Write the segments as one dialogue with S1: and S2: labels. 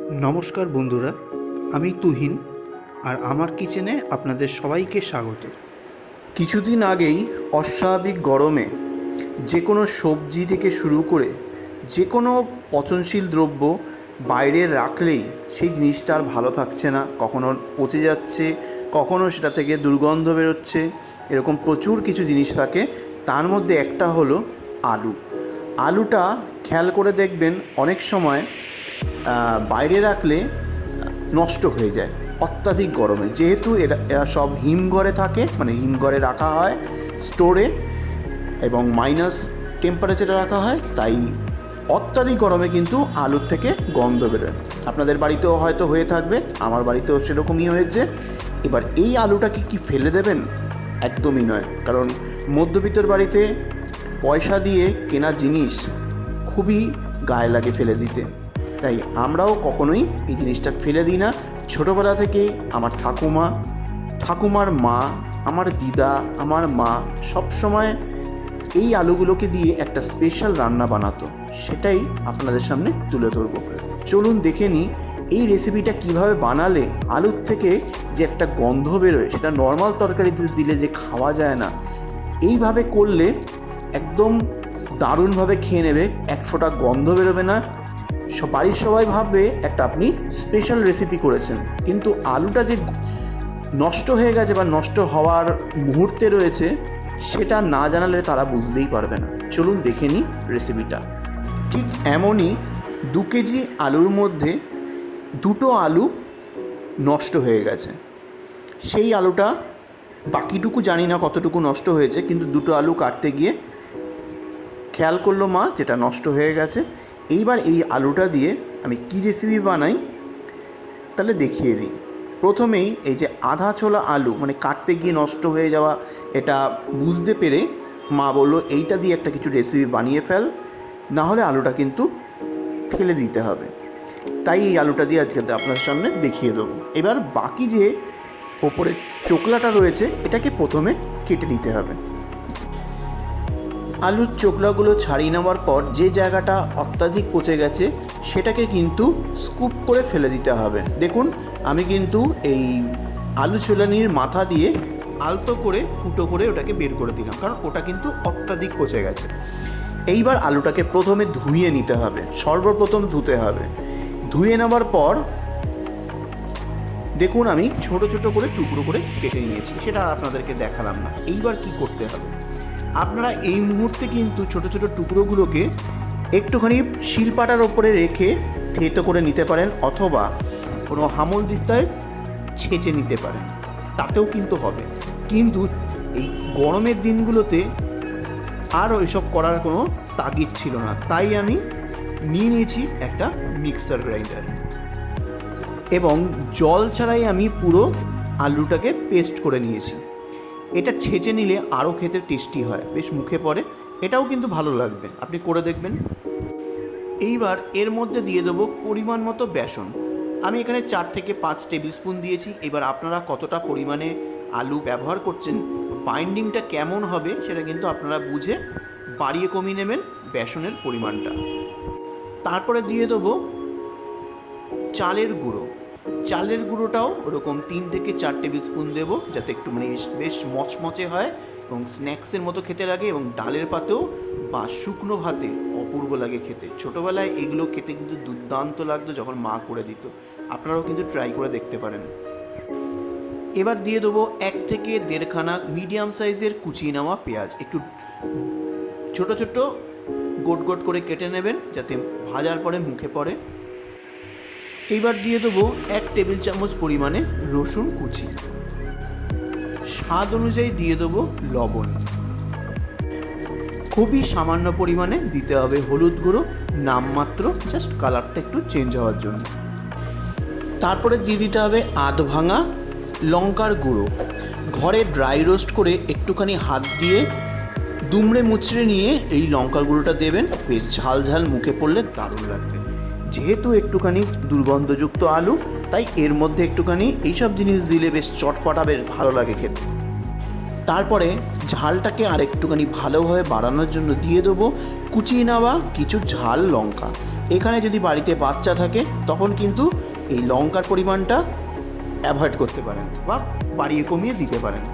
S1: নমস্কার বন্ধুরা, আমি তুহিন আর আমার কিচেনে আপনাদের সবাইকে স্বাগত। কিছুদিন আগেই অস্বাভাবিক গরমে যে কোনো সবজি থেকে শুরু করে যে কোনো পচনশীল দ্রব্য বাইরে রাখলেই সেই জিনিসটা আর ভালো থাকছে না, কখনো পচে যাচ্ছে, কখনো সেটা থেকে দুর্গন্ধ বেরোচ্ছে। এরকম প্রচুর কিছু জিনিস থাকে। তার মধ্যে একটা হলো আলু। আলুটা খেয়াল করে দেখবেন অনেক সময় বাইরে রাখলে নষ্ট হয়ে যায় অত্যাধিক গরমে। যেহেতু এরা সব হিমঘরে থাকে, মানে হিমঘরে রাখা হয় স্টোরে, এবং মাইনাস টেম্পারেচারে রাখা হয়, তাই অত্যাধিক গরমে কিন্তু আলুর থেকে গন্ধ বেরোয়। আপনাদের বাড়িতেও হয়তো হয়ে থাকবে, আমার বাড়িতেও সেরকমই হয়েছে। এবার এই আলুটাকে কি ফেলে দেবেন? একদমই নয়, কারণ মধ্যবিত্তর বাড়িতে পয়সা দিয়ে কেনা জিনিস খুবই গায়ে লাগে ফেলে দিতে, তাই আমরাও কখনোই এই জিনিসটা ফেলে দিই না। ছোটোবেলা থেকেই আমার ঠাকুমার মা, আমার দিদা, আমার মা সবসময় এই আলুগুলোকে দিয়ে একটা স্পেশাল রান্না বানাতো, সেটাই আপনাদের সামনে তুলে ধরবো। চলুন দেখে নিই এই রেসিপিটা কিভাবে বানালে আলুর থেকে যে একটা গন্ধ বেরোয়, সেটা নর্মাল তরকারিতে দিলে যে খাওয়া যায় না, এইভাবে করলে একদম দারুণভাবে খেয়ে নেবে, এক ফোঁটা গন্ধ বেরোবে না। বাড়ির সবাই ভাববে একটা আপনি স্পেশাল রেসিপি করেছেন, কিন্তু আলুটা যে নষ্ট হয়ে গেছে বা নষ্ট হওয়ার মুহূর্তে রয়েছে, সেটা না জানালে তারা বুঝতেই পারবে না। চলুন দেখে নিই রেসিপিটা। ঠিক এমনই 2 কেজি আলুর মধ্যে 2টো আলু নষ্ট হয়ে গেছে। সেই আলুটা, বাকিটুকু জানি না কতটুকু নষ্ট হয়েছে, কিন্তু 2টো আলু কাটতে গিয়ে খেয়াল করলো মা যেটা নষ্ট হয়ে গেছে। এইবার এই আলুটা দিয়ে আমি কী রেসিপি বানাই তাহলে দেখিয়ে দিই। প্রথমেই এই যে আধা ছোলা আলু, মানে কাটতে গিয়ে নষ্ট হয়ে যাওয়া, এটা বুঝতে পেরে মা বললো এইটা দিয়ে একটা কিছু রেসিপি বানিয়ে ফেল, না হলে আলুটা কিন্তু ফেলে দিতে হবে। তাই এই আলুটা দিয়ে আজকে আপনার সামনে দেখিয়ে দেবো। এবার বাকি যে ওপরে চোকলাটা রয়েছে, এটাকে প্রথমে কেটে নিতে হবে। আলুর চোকলাগুলো ছাড়িয়ে নেওয়ার পর যে জায়গাটা অত্যাধিক পচে গেছে, সেটাকে কিন্তু স্কুপ করে ফেলে দিতে হবে। দেখুন, আমি কিন্তু এই আলু ছোলানির মাথা দিয়ে আলতো করে ফুটো করে ওটাকে বের করে দিলাম, কারণ ওটা কিন্তু অত্যাধিক পচে গেছে। এইবার আলুটাকে প্রথমে ধুয়ে নিতে হবে, সর্বপ্রথম ধুতে হবে। ধুয়ে নেওয়ার পর দেখুন আমি ছোট ছোট করে টুকরো করে কেটে নিয়েছি, সেটা আপনাদেরকে দেখালাম না। এইবার কি করতে হবে, আপনারা এই মুহূর্তে কিন্তু ছোট ছোট টুকরোগুলোকে একটুখানি শিলপাটার ওপরে রেখে থেতো করে নিতে পারেন, অথবা কোনো হামল দিস্তায় ছেঁচে নিতে পারেন, তাতেও কিন্তু হবে। কিন্তু এই গরমের দিনগুলোতে আর ওইসব করার কোনো তাগিদ ছিল না, তাই আমি নিয়ে নিয়েছি একটা মিক্সার গ্রাইন্ডার, এবং জল ছাড়াই আমি পুরো আলুটাকে পেস্ট করে নিয়েছি। এটা ছেঁচে নিলে আরও খেতে টেস্টি হয়, বেশ মুখে পড়ে, এটাও কিন্তু ভালো লাগবে, আপনি করে দেখবেন। এইবার এর মধ্যে দিয়ে দেবো পরিমাণ মতো বেসন। আমি এখানে 4 থেকে 5 টেবিল স্পুন দিয়েছি। এবার আপনারা কতটা পরিমাণে আলু ব্যবহার করছেন, বাইন্ডিংটা কেমন হবে, সেটা কিন্তু আপনারা বুঝে বাড়িয়ে কমিয়ে নেবেন বেসনের পরিমাণটা। তারপরে দিয়ে দেবো চালের গুঁড়ো। চালের গুঁড়োটাও ওরকম 3 থেকে 4 টেবিল স্পুন দেবো, যাতে একটু মানে বেশ মচমচে হয় এবং স্ন্যাক্সের মতো খেতে লাগে, এবং ডালের পাতেও বা শুকনো ভাতে অপূর্ব লাগে খেতে। ছোটোবেলায় এগুলো খেতে কিন্তু দুর্দান্ত লাগতো যখন মা করে দিত, আপনারাও কিন্তু ট্রাই করে দেখতে পারেন। এবার দিয়ে দেবো 1 থেকে 1.5 খানা মিডিয়াম সাইজের কুচিয়ে নেওয়া পেঁয়াজ, একটু ছোট ছোট গোট গোট করে কেটে নেবেন যাতে ভাজার পরে মুখে পড়ে। এইবার দিয়ে দেবো 1 টেবিল চামচ পরিমাণে রসুন কুচি। স্বাদ অনুযায়ী দিয়ে দেবো লবণ। খুবই সামান্য পরিমাণে দিতে হবে হলুদ গুঁড়ো, নামমাত্র, জাস্ট কালারটা একটু চেঞ্জ হওয়ার জন্য। তারপরে দিয়ে দিতে হবে আধ ভাঙা লঙ্কার গুঁড়ো। ঘরে ড্রাই রোস্ট করে একটুখানি হাত দিয়ে দুমড়ে মুচড়ে নিয়ে এই লঙ্কার গুঁড়োটা দেবেন, বেশ ঝাল ঝাল মুখে পড়লে দারুণ লাগবে। যেহেতু একটুখানি দুর্গন্ধযুক্ত আলু, তাই এর মধ্যে একটুখানি এইসব জিনিস দিলে বেশ চটপটা, বেশ ভালো লাগে খেতে। তারপরে ঝালটাকে আর একটুখানি ভালোভাবে বাড়ানোর জন্য দিয়ে দেবো কুচিয়ে নেওয়া কিছু ঝাল লঙ্কা। এখানে যদি বাড়িতে বাচ্চা থাকে তখন কিন্তু এই লঙ্কার পরিমাণটা অ্যাভয়েড করতে পারেন বা বাড়িয়ে কমিয়ে দিতে পারেন।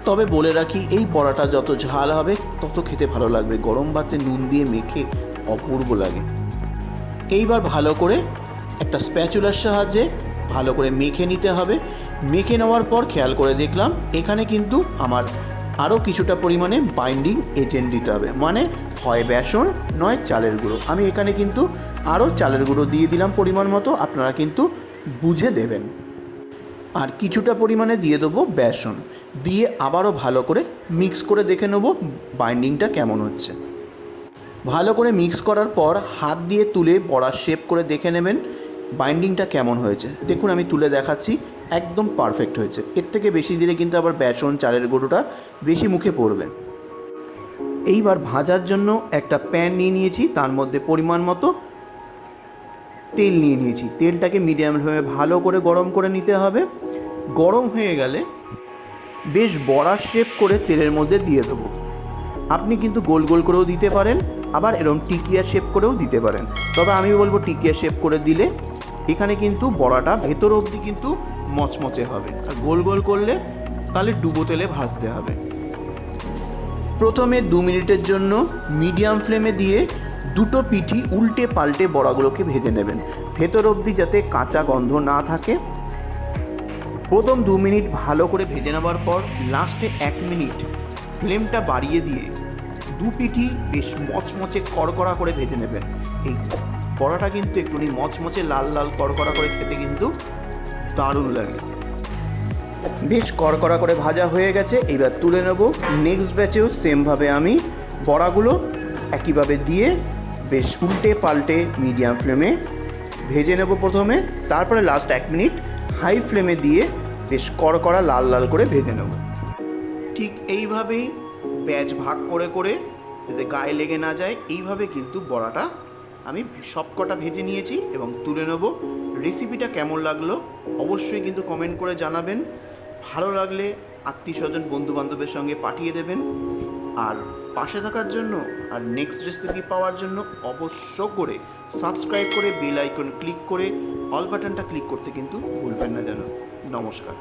S1: তবে বলে রাখি, এই বড়াটা যত ঝাল হবে তত খেতে ভালো লাগবে। গরম ভাতে নুন দিয়ে মেখে অপূর্ব লাগে। এইবার ভালো করে একটা স্প্যাচুলার সাহায্যে ভালো করে মেখে নিতে হবে। মেখে নেওয়ার পর খেয়াল করে দেখলাম এখানে কিন্তু আমার আরও কিছুটা পরিমাণে বাইন্ডিং এজেন্ট দিতে হবে, মানে হয় বেসন নয় চালের গুঁড়ো। আমি এখানে কিন্তু আরও চালের গুঁড়ো দিয়ে দিলাম পরিমাণ মতো, আপনারা কিন্তু বুঝে দেবেন। আর কিছুটা পরিমাণে দিয়ে দেবো বেসন, দিয়ে আবারও ভালো করে মিক্স করে দেখে নেবো বাইন্ডিংটা কেমন হচ্ছে। ভালো করে মিক্স করার পর হাত দিয়ে তুলে বড়ার শেপ করে দেখে নেবেন বাইন্ডিংটা কেমন হয়েছে। দেখুন আমি তুলে দেখাচ্ছি, একদম পারফেক্ট হয়েছে। এর থেকে বেশি দিলে কিন্তু আবার বেসন চালের গুঁড়োটা বেশি মুখে পড়বে। এইবার ভাজার জন্য একটা প্যান নিয়ে নিয়েছি, তার মধ্যে পরিমাণ মতো তেল নিয়ে নিয়েছি। তেলটাকে মিডিয়াম ফ্লেমে ভালো করে গরম করে নিতে হবে। গরম হয়ে গেলে বেশ বড়ার শেপ করে তেলের মধ্যে দিয়ে দেবো। আপনি কিন্তু গোল গোল করেও দিতে পারেন, আবার এরকম টিকিয়া শেপ করেও দিতে পারেন। তবে আমি বলবো টিকিয়া শেপ করে দিলে এখানে কিন্তু বড়াটা ভেতর অবধি কিন্তু মচমচে হবে, আর গোল গোল করলে তাহলে ডুবো তেলে ভাজতে হবে। প্রথমে 2 মিনিটের জন্য মিডিয়াম ফ্লেমে দিয়ে দুটো পিঠই উল্টে পাল্টে বড়াগুলোকে ভেজে নেবেন, ভেতর অবধি যাতে কাঁচা গন্ধ না থাকে। প্রথম 2 মিনিট ভালো করে ভেজে নেওয়ার পর লাস্টে 1 মিনিট ফ্লেমটা বাড়িয়ে দিয়ে দু পিঠই বেশ মচমচে কড়কড়া করে ভেজে নেবেন। এই বড়াটা কিন্তু একটুখানি মচমচে লাল লাল কড়কড়া করে খেতে কিন্তু দারুণ লাগে। বেশ কড়কড়া করে ভাজা হয়ে গেছে, এবার তুলে নেব। নেক্সট ব্যাচেও সেমভাবে আমি বড়াগুলো একইভাবে দিয়ে বেশ উল্টে পাল্টে মিডিয়াম ফ্লেমে ভেজে নেব প্রথমে, তারপরে লাস্ট 1 মিনিট হাই ফ্লেমে দিয়ে বেশ কড়কড়া লাল লাল করে ভেজে নেব। ঠিক এইভাবেই ব্যাচ ভাগ করে করে যাতে গায়ে লেগে না যায়, এইভাবে কিন্তু বড়াটা আমি সবকটা ভেজে নিয়েছি এবং তুলে নেব। রেসিপিটা কেমন লাগলো অবশ্যই কিন্তু কমেন্ট করে জানাবেন। ভালো লাগলে আত্মীয় স্বজন বন্ধু বান্ধবের সঙ্গে পাঠিয়ে দেবেন। আর পাশে থাকার জন্য আর নেক্সট রেসিপি পাওয়ার জন্য অবশ্য করে সাবস্ক্রাইব করে বেল আইকন ক্লিক করে অল বাটনটা ক্লিক করতে কিন্তু ভুলবেন না যেন। নমস্কার।